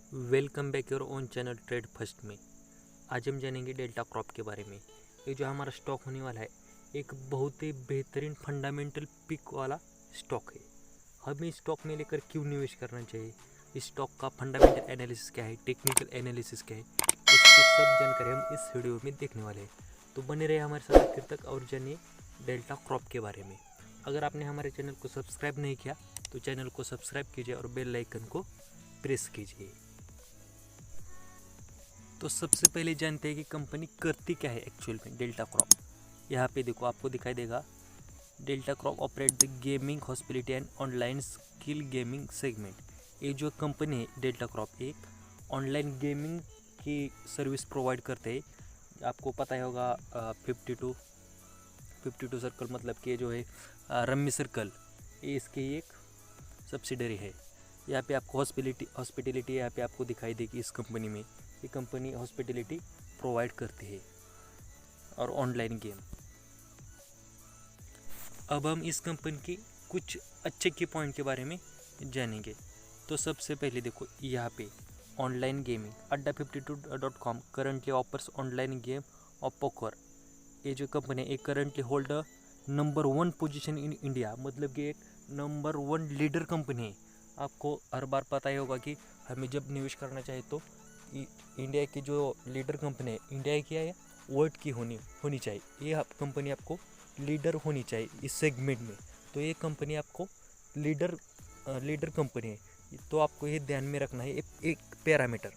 Welcome back your own channel trade first में। आज हम जानेंगे डेल्टा क्रॉप के बारे में। ये जो हमारा स्टॉक होने वाला है एक बहुत ही बेहतरीन फंडामेंटल पिक वाला स्टॉक है। हमें स्टॉक में लेकर क्यों निवेश करना चाहिए, इस स्टॉक का फंडामेंटल एनालिसिस क्या है, टेक्निकल एनालिसिस क्या है, इसकी सब जानकारी हम इस वीडियो में देखने वाले हैं। तो बने रहे हमारे साथ आखिर तक और जानिए डेल्टा क्रॉप के बारे में। अगर आपने हमारे चैनल को सब्सक्राइब नहीं किया तो चैनल को सब्सक्राइब कीजिए और बेल आइकन को प्रेस कीजिए। तो सबसे पहले जानते हैं कि कंपनी करती क्या है एक्चुअल में। डेल्टा क्रॉप यहाँ पे देखो, आपको दिखाई देगा delta crop operate the gaming hospitality and online skill gaming segment. ये जो कंपनी है डेल्टा क्रॉप एक ऑनलाइन गेमिंग की सर्विस प्रोवाइड करते हैं। आपको पता ही होगा 52 सर्कल मतलब कि जो है रम्मी सर्कल, ये इसकी एक सब्सिडरी है। यहाँ पे आपको हॉस्पिटलिटी यहाँ पे आपको दिखाई देगी। इस कंपनी में ये कंपनी हॉस्पिटलिटी प्रोवाइड करती है और ऑनलाइन गेम। अब हम इस कंपनी की कुछ अच्छे की पॉइंट के बारे में जानेंगे। तो सबसे पहले देखो यहाँ पे online gaming Adda52.com currently offers online game of poker. ये जो कंपनी है currently hold number 1 position in India, मतलब कि एक नंबर 1 लीडर कंपनी है। आपको हर बार पता ही होगा कि हमें जब निवेश करना चाहिए तो इंडिया की जो लीडर कंपनी है, इंडिया की या वर्ल्ड की होनी चाहिए। ये कंपनी आपको लीडर होनी चाहिए इस सेगमेंट में। तो ये कंपनी आपको लीडर कंपनी है, तो आपको ये ध्यान में रखना है एक पैरामीटर।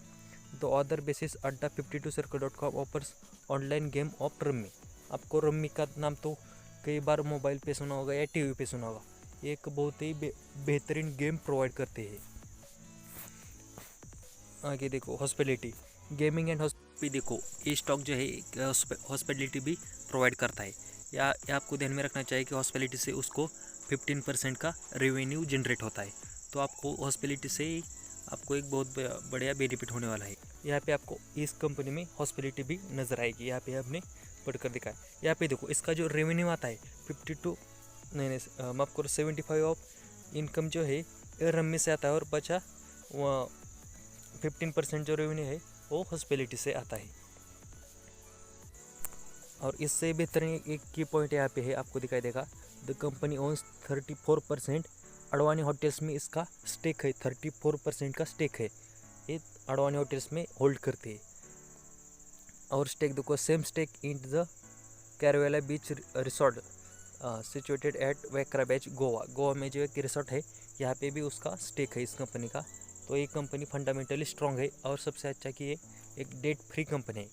तो other basis Adda52circle.com offers online game of rummy. आपको रम्मी का नाम तो कई बार मोबाइल पे सुना होगा या टीवी पे सुना होगा। ये एक बहुत ही बेहतरीन गेम प्रोवाइड करते हैं। आगे देखो हॉस्पिटलिटी गेमिंग एंड हॉस्पिटलिटी, देखो ये स्टॉक जो है हॉस्पिटलिटी भी प्रोवाइड करता है। या आपको ध्यान में रखना चाहिए कि हॉस्पिटलिटी से उसको 15% का रेवेन्यू जनरेट होता है। तो आपको हॉस्पिटलिटी से आपको एक बहुत बढ़िया बेनिफिट होने वाला है। यहाँ पे आपको इस कंपनी में हॉस्पिटलिटी भी नज़र आएगी। यहाँ पे हमने पढ़कर दिखाया। यहाँ पे देखो इसका जो रेवेन्यू आता है 52 नहीं माफ करो 75 ऑफ इनकम जो है रम्मी से आता है और बचा 15% जो रेवेन्यू है वो हॉस्पिटलिटी से आता है। और इससे बेहतर एक की पॉइंट यहाँ पे है, आपको दिखाई देगा the company ons 34%। Advani hotels में इसका स्टेक है, 34% का स्टेक है। ये अडवाणी होटल्स में होल्ड करते हैं। और स्टेक देखो same steak in the Caravela beach resort situated at वेक्रा बीच गोवा में जो एक रिसोर्ट है यहाँ पे भी उसका स्टेक है इस कंपनी का। तो ये कंपनी फंडामेंटली स्ट्रॉन्ग है और सबसे अच्छा कि ये एक डेट फ्री कंपनी है।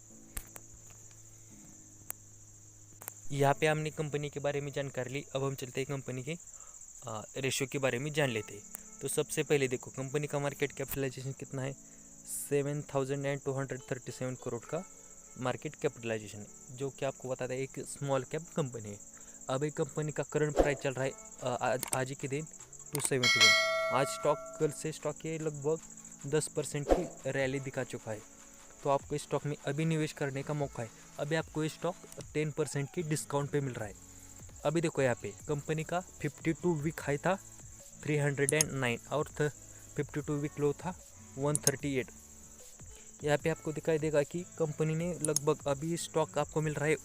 यहाँ पे हमने कंपनी के बारे में जानकारी ली। अब हम चलते हैं कंपनी के रेशियो के बारे में जान लेते हैं। तो सबसे पहले देखो कंपनी का मार्केट कैपिटलाइजेशन कितना है, 7237 करोड़ का मार्केट कैपिटलाइजेशन है, जो कि आपको बताता है एक स्मॉल कैप कंपनी है। अब एक कंपनी का करंट प्राइस चल रहा है आज ही के दिन 271। आज स्टॉक कल से स्टॉक ये लगभग 10% की रैली दिखा चुका है। तो आपको इस स्टॉक में अभी निवेश करने का मौका है। अभी आपको ये स्टॉक 10% की डिस्काउंट पे मिल रहा है। अभी देखो यहाँ पे कंपनी का 52 वीक हाई था 309 और 52 वीक लो था 138। यहाँ पे आपको दिखाई देगा कि कंपनी ने लगभग अभी स्टॉक आपको मिल रहा है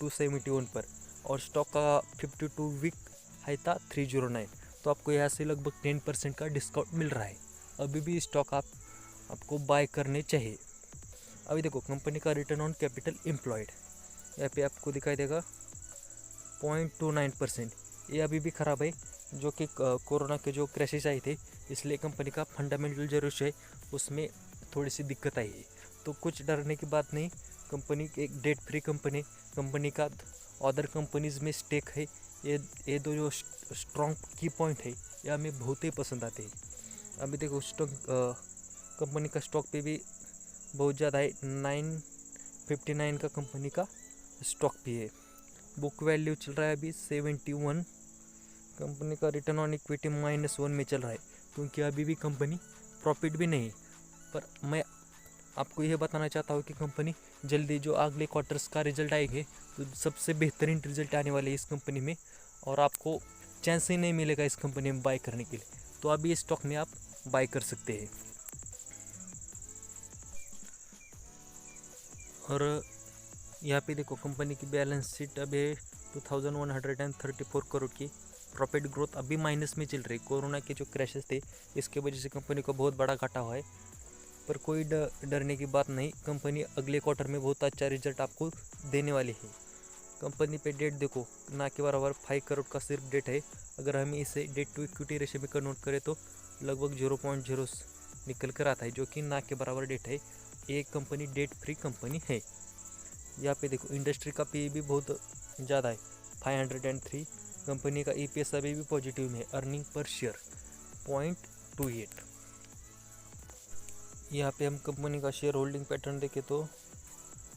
271 पर और स्टॉक का 52 वीक हाई था 309। तो आपको यहाँ से लगभग 10% का डिस्काउंट मिल रहा है। अभी भी स्टॉक आपको बाय करने चाहिए। अभी देखो कंपनी का रिटर्न ऑन कैपिटल एम्प्लॉयड यहाँ पे आपको दिखाई देगा 0.29%। ये अभी भी ख़राब है, जो कि कोरोना के जो क्रैशेस आए थे इसलिए कंपनी का फंडामेंटल जो रेशियो है उसमें थोड़ी सी दिक्कत आई है। तो कुछ डरने की बात नहीं, कंपनी एक डेट फ्री कंपनी का अदर कंपनीज में स्टेक है। ये दो जो स्ट्रॉन्ग की पॉइंट है ये हमें बहुत ही पसंद आते हैं। अभी देखो स्टॉक कंपनी का स्टॉक पे भी बहुत ज़्यादा है, 959 का कंपनी का स्टॉक भी है। बुक वैल्यू चल रहा है अभी 71। कंपनी का रिटर्न ऑन इक्विटी -1 में चल रहा है, क्योंकि अभी भी कंपनी प्रॉफिट भी नहीं। पर मैं आपको यह बताना चाहता हूँ कि कंपनी जल्दी जो अगले क्वार्टर्स का रिजल्ट आएंगे तो सबसे बेहतरीन रिजल्ट आने वाले इस कंपनी में, और आपको चांस ही नहीं मिलेगा इस कंपनी में बाय करने के लिए। तो अभी इस स्टॉक में आप बाय कर सकते हैं। और यहाँ पे देखो कंपनी की बैलेंस शीट अभी 2134 करोड़ की। प्रॉफिट ग्रोथ अभी माइनस में चल रही। कोरोना के जो क्रैशेस थे इसके वजह से कंपनी को बहुत बड़ा घाटा हुआ है, पर कोई डरने की बात नहीं। कंपनी अगले क्वार्टर में बहुत अच्छा रिजल्ट आपको देने वाली है। कंपनी पे डेट देखो, ना के बराबर 5 करोड़ का सिर्फ डेट है। अगर हम इसे डेट टू इक्विटी रेशियो में कन्वर्ट करें तो लगभग 0.0 निकल कर आता है, जो कि ना के बराबर डेट है। एक कंपनी डेट फ्री कंपनी है। यहाँ पे देखो इंडस्ट्री का पी भी बहुत ज़्यादा है, 503। कंपनी का EPS अभी भी पॉजिटिव में है। Earning per share 0.28। यहाँ पे हम कंपनी का शेयर होल्डिंग पैटर्न देखें तो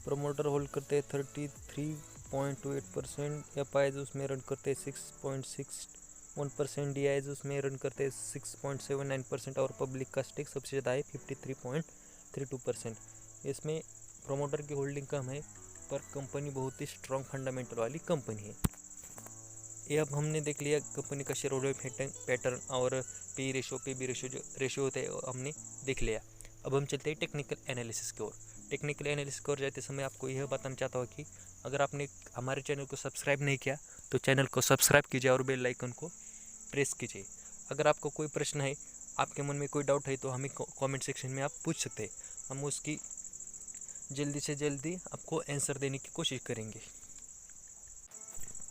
प्रमोटर होल्ड करते हैं 33.28%, एफआईज उसमें रन करते हैं 6.61%, डीआईज उसमें रन करते हैं 6.79% और पब्लिक का स्टेक सबसे ज़्यादा है 53.32%। इसमें प्रमोटर की होल्डिंग कम है, पर कंपनी बहुत ही स्ट्रॉन्ग फंडामेंटल वाली कंपनी है। ये अब हमने देख लिया कंपनी का शेयर होल्डिंग पैटर्न और पी बी रेशियो जो रेशियो होता है हमने देख लिया। अब हम चलते हैं टेक्निकल एनालिसिस की ओर। टेक्निकल एनालिसिस की ओर जाते समय आपको यह बताना चाहता हूँ कि अगर आपने हमारे चैनल को सब्सक्राइब नहीं किया तो चैनल को सब्सक्राइब कीजिए और बेल आइकन को प्रेस कीजिए। अगर आपको कोई प्रश्न है, आपके मन में कोई डाउट है तो हमें कमेंट सेक्शन में आप पूछ सकते हैं। हम उसकी जल्दी से जल्दी आपको आंसर देने की कोशिश करेंगे।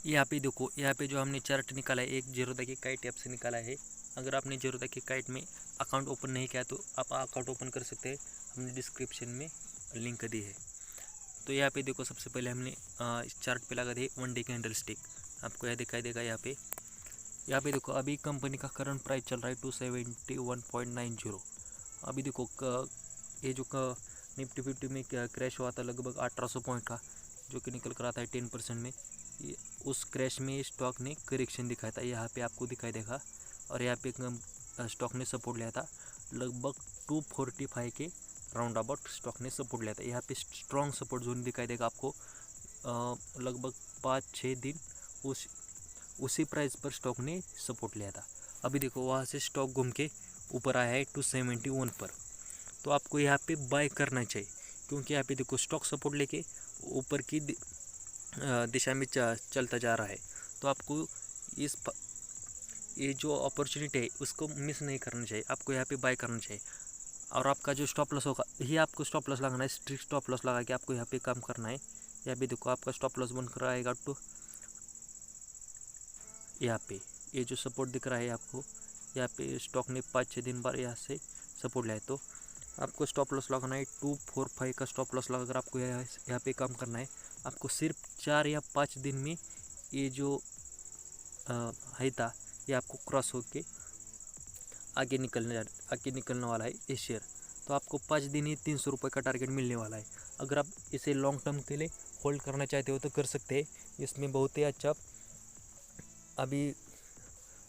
यहाँ पे देखो, यहाँ पे जो हमने चार्ट निकाला है एक जीरोधा की काइट ऐप से निकाला है। अगर आपने जीरोधा की काइट में अकाउंट ओपन नहीं किया तो आप अकाउंट ओपन कर सकते हैं, हमने डिस्क्रिप्शन में लिंक दी है। तो यहाँ पे देखो सबसे पहले हमने इस चार्ट पे लगा दी 1 डे कैंडल स्टिक, आपको यह दिखाई देगा। यहाँ पे देखो अभी कंपनी का करंट प्राइस चल रहा है 271.90। अभी देखो ये जो निफ्टी 50 में क्रैश हुआ था लगभग 1800 पॉइंट का, जो कि निकल कर आता है 10% में। उस क्रैश में स्टॉक ने करेक्शन दिखाया था, यहाँ पे आपको दिखाई देगा। और यहाँ पे स्टॉक ने सपोर्ट लिया था लगभग 245 के राउंड अबाउट स्टॉक ने सपोर्ट लिया था। यहाँ पे स्ट्रॉन्ग सपोर्ट जोन दिखाई देगा आपको। लगभग 5-6 दिन उसी प्राइस पर स्टॉक ने सपोर्ट लिया था। अभी देखो वहाँ से स्टॉक घूम के ऊपर आया है 271 पर, तो आपको यहाँ पे बाय करना चाहिए, क्योंकि यहाँ पे देखो स्टॉक सपोर्ट लेके ऊपर की दिशा में चलता जा रहा है। तो आपको ये जो अपॉर्चुनिटी है उसको मिस नहीं करना चाहिए, आपको यहाँ पे बाय करना चाहिए। और आपका जो स्टॉप लॉस होगा ये आपको स्टॉप लॉस लगाना है, स्ट्रिक्ट स्टॉप लॉस लगा के आपको यहाँ पे काम करना है। यहाँ पे देखो आपका स्टॉप लॉस बन कर आएगा तो यहाँ पे ये जो सपोर्ट दिख रहा है आपको, यहाँ पे स्टॉक ने 5-6 दिन बाद यहाँ से सपोर्ट लिया है, तो आपको स्टॉप लॉस लगाना है 245 का स्टॉप लॉस लगाकर आपको यहाँ पे काम करना है। आपको सिर्फ 4 या 5 दिन में ये जो है था ये आपको क्रॉस होके आगे निकलने वाला है ये शेयर। तो आपको 5 दिन ही 300 रुपये का टारगेट मिलने वाला है। अगर आप इसे लॉन्ग टर्म के लिए होल्ड करना चाहते हो तो कर सकते हैं। इसमें बहुत ही अच्छा अभी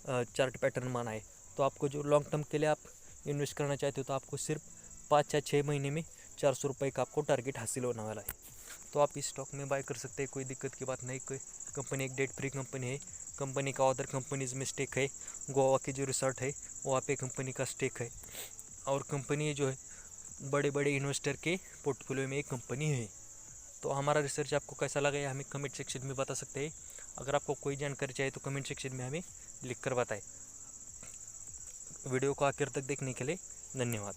चार्ट पैटर्न माना है। तो आपको जो लॉन्ग टर्म के लिए आप इन्वेस्ट करना चाहते हो तो आपको सिर्फ 5 या 6 महीने में 400 रुपये का आपको टारगेट हासिल होने वाला है। तो आप इस स्टॉक में बाय कर सकते हैं, कोई दिक्कत की बात नहीं। कोई कंपनी एक डेट फ्री कंपनी है। कंपनी का अदर कंपनीज में स्टेक है। गोवा की जो रिसोर्ट है वहाँ पे कंपनी का स्टेक है। और कंपनी जो है बड़े बड़े इन्वेस्टर के पोर्टफोलियो में एक कंपनी है। तो हमारा रिसर्च आपको कैसा लगा है हमें कमेंट सेक्शन में बता सकते हैं। अगर आपको कोई जानकारी चाहिए तो कमेंट सेक्शन में हमें लिख कर बताएं। वीडियो को आखिर तक देखने के लिए धन्यवाद।